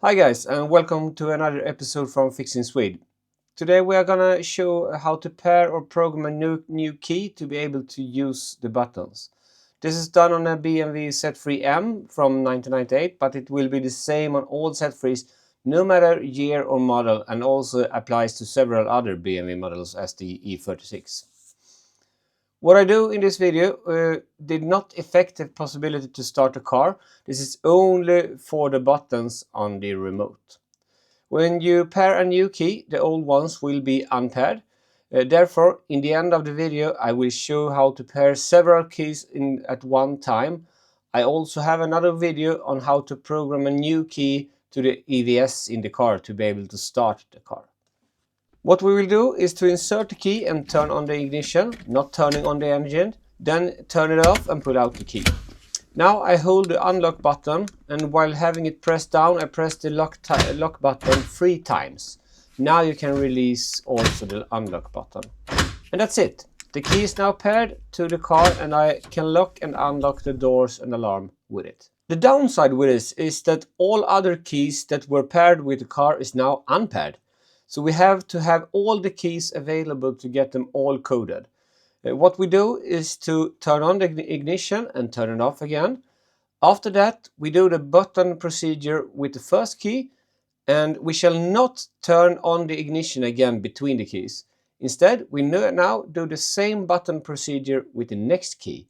Hi guys, and welcome to another episode from Fixing Swede. Today we are gonna show how to pair or program a new key to be able to use the buttons. This is done on a BMW Z3 M from 1998, but it will be the same on all Z3s no matter year or model, and also applies to several other BMW models as the e36. What I do in this video did not affect the possibility to start a car. This is only for the buttons on the remote. When you pair a new key, the old ones will be unpaired. Therefore, in the end of the video, I will show how to pair several keys at one time. I also have another video on how to program a new key to the EVS in the car to be able to start the car. What we will do is to insert the key and turn on the ignition, not turning on the engine, then turn it off and pull out the key. Now I hold the unlock button, and while having it pressed down, I press the lock button 3 times. Now you can release also the unlock button. And that's it. The key is now paired to the car, and I can lock and unlock the doors and alarm with it. The downside with this is that all other keys that were paired with the car is now unpaired. So we have to have all the keys available to get them all coded. What we do is to turn on the ignition and turn it off again. After that, we do the button procedure with the first key, and we shall not turn on the ignition again between the keys. Instead, we now do the same button procedure with the next key.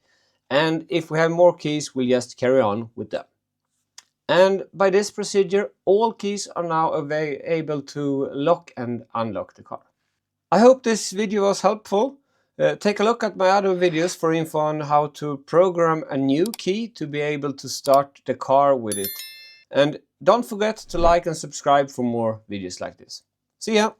And if we have more keys, we'll just carry on with them. And by this procedure, all keys are now able to lock and unlock the car. I hope this video was helpful. Take a look at my other videos for info on how to program a new key to be able to start the car with it. And don't forget to like and subscribe for more videos like this. See ya!